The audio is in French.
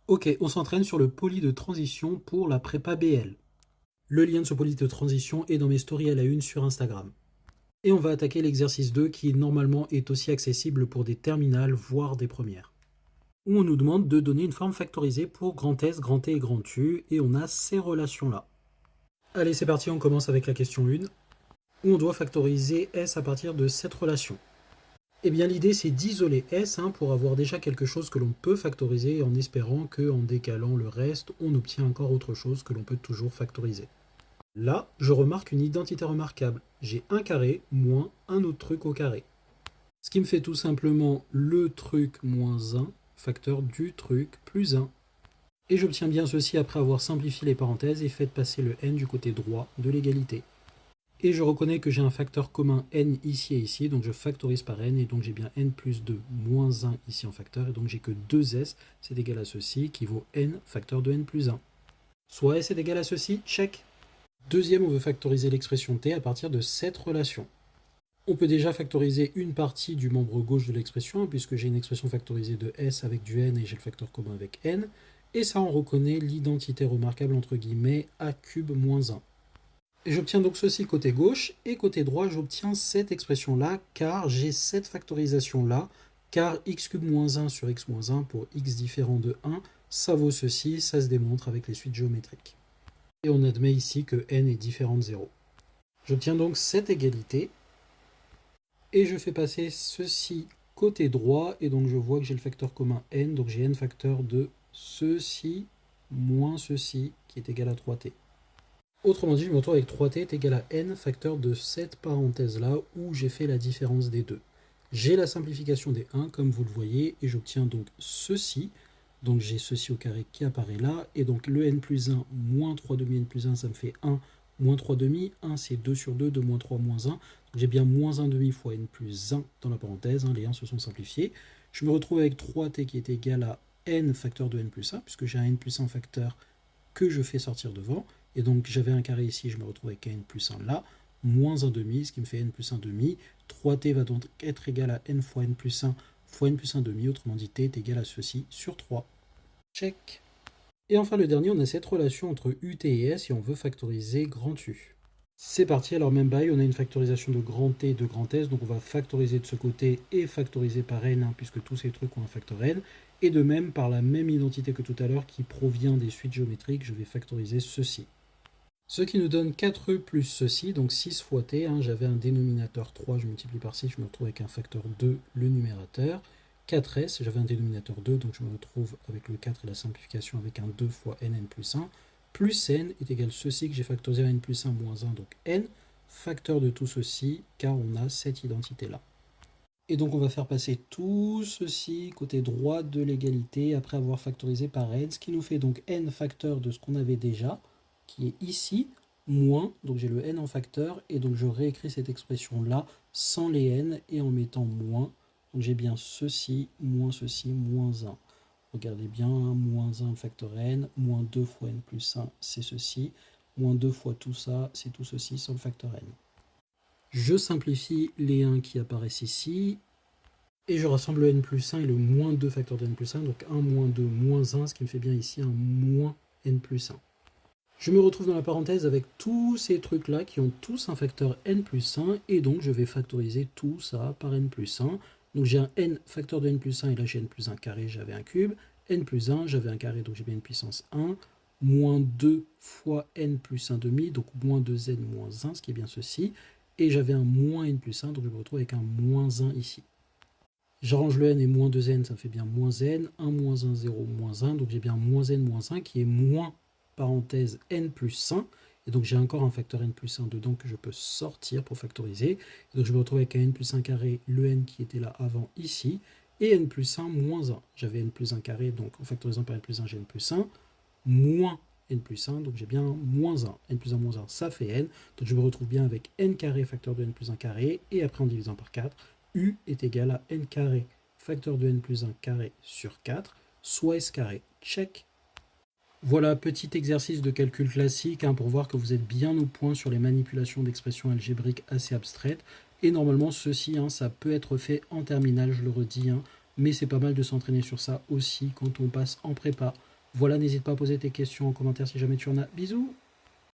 Ok, on s'entraîne sur le poly de transition pour la prépa BL. Le lien de ce poly de transition est dans mes stories à la une sur Instagram. Et on va attaquer l'exercice 2 qui normalement est aussi accessible pour des terminales, voire des premières. Où on nous demande de donner une forme factorisée pour grand S, grand T et grand U, et on a ces relations-là. Allez, c'est parti, on commence avec la question 1, où on doit factoriser S à partir de cette relation. Eh bien l'idée c'est d'isoler S pour avoir déjà quelque chose que l'on peut factoriser en espérant qu'en décalant le reste, on obtient encore autre chose que l'on peut toujours factoriser. Là, je remarque une identité remarquable. J'ai un carré moins un autre truc au carré. Ce qui me fait tout simplement le truc moins 1, facteur du truc plus 1. Et j'obtiens bien ceci après avoir simplifié les parenthèses et fait passer le n du côté droit de l'égalité. Et je reconnais que j'ai un facteur commun n ici et ici, donc je factorise par n, et donc j'ai bien n plus 2 moins 1 ici en facteur, et donc j'ai que 2s, c'est égal à ceci, qui vaut n facteur de n plus 1. Soit s est égal à ceci, check. Deuxième, on veut factoriser l'expression t à partir de cette relation. On peut déjà factoriser une partie du membre gauche de l'expression, puisque j'ai une expression factorisée de s avec du n, et j'ai le facteur commun avec n, et ça on reconnaît l'identité remarquable entre guillemets a cube moins 1. Et j'obtiens donc ceci côté gauche, et côté droit, j'obtiens cette expression-là, car j'ai cette factorisation-là, car x cube moins 1 sur x moins 1 pour x différent de 1, ça vaut ceci, ça se démontre avec les suites géométriques. Et on admet ici que n est différent de 0. J'obtiens donc cette égalité, et je fais passer ceci côté droit, et donc je vois que j'ai le facteur commun n, donc j'ai n facteur de ceci moins ceci, qui est égal à 3t. Autrement dit, je me retrouve avec 3t est égal à n facteur de cette parenthèse-là où j'ai fait la différence des deux. J'ai la simplification des 1 comme vous le voyez et j'obtiens donc ceci. Donc j'ai ceci au carré qui apparaît là et donc le n plus 1 moins 3 demi n plus 1 ça me fait 1 moins 3 demi. 1 c'est 2 sur 2, 2 moins 3 moins 1. Donc j'ai bien moins 1 demi fois n plus 1 dans la parenthèse, les 1 se sont simplifiés. Je me retrouve avec 3t qui est égal à n facteur de n plus 1 puisque j'ai un n plus 1 facteur que je fais sortir devant. Et donc j'avais un carré ici, je me retrouve avec n plus 1 là, moins 1 demi, ce qui me fait n plus 1 demi. 3t va donc être égal à n fois n plus 1 fois n plus 1 demi, autrement dit t est égal à ceci sur 3. Check. Et enfin le dernier, on a cette relation entre ut et s et on veut factoriser grand U. C'est parti, alors même bail, on a une factorisation de grand T et de grand S, donc on va factoriser de ce côté et factoriser par n, puisque tous ces trucs ont un facteur n. Et de même, par la même identité que tout à l'heure qui provient des suites géométriques, je vais factoriser ceci. Ce qui nous donne 4e plus ceci, donc 6 fois t, j'avais un dénominateur 3, je multiplie par 6, je me retrouve avec un facteur 2, le numérateur. 4s, j'avais un dénominateur 2, donc je me retrouve avec le 4 et la simplification avec un 2 fois n plus 1, plus n est égal à ceci que j'ai factorisé à n plus 1 moins 1, donc n, facteur de tout ceci, car on a cette identité-là. Et donc on va faire passer tout ceci côté droit de l'égalité après avoir factorisé par n, ce qui nous fait donc n facteur de ce qu'on avait déjà, qui est ici, moins, donc j'ai le n en facteur, et donc je réécris cette expression-là sans les n et en mettant moins. Donc j'ai bien ceci, moins 1. Regardez bien, moins 1 facteur n, moins 2 fois n plus 1, c'est ceci, moins 2 fois tout ça, c'est tout ceci sans le facteur n. Je simplifie les 1 qui apparaissent ici, et je rassemble le n plus 1 et le moins 2 facteur de n plus 1, donc 1 moins 2 moins 1, ce qui me fait bien ici un moins n plus 1. Je me retrouve dans la parenthèse avec tous ces trucs-là qui ont tous un facteur n plus 1, et donc je vais factoriser tout ça par n plus 1. Donc j'ai un n facteur de n plus 1, et là j'ai n plus 1 carré, j'avais un cube. N plus 1, j'avais un carré, donc j'ai bien n puissance 1. Moins 2 fois n plus 1 demi, donc moins 2n moins 1, ce qui est bien ceci. Et j'avais un moins n plus 1, donc je me retrouve avec un moins 1 ici. J'arrange le n et moins 2n, ça me fait bien moins n. 1 moins 1, 0, moins 1, donc j'ai bien moins n moins 1 qui est moins parenthèse n plus 1, et donc j'ai encore un facteur n plus 1 dedans que je peux sortir pour factoriser. Et donc je me retrouve avec un n plus 1 carré, le n qui était là avant ici, et n plus 1 moins 1. J'avais n plus 1 carré, donc en factorisant par n plus 1, j'ai n plus 1, moins n plus 1, donc j'ai bien moins 1. N plus 1 moins 1, ça fait n, donc je me retrouve bien avec n carré facteur de n plus 1 carré, et après en divisant par 4, u est égal à n carré facteur de n plus 1 carré sur 4, soit s carré. Check. Voilà, petit exercice de calcul classique pour voir que vous êtes bien au point sur les manipulations d'expressions algébriques assez abstraites. Et normalement, ceci, ça peut être fait en terminale, je le redis, mais c'est pas mal de s'entraîner sur ça aussi quand on passe en prépa. Voilà, n'hésite pas à poser tes questions en commentaire si jamais tu en as. Bisous!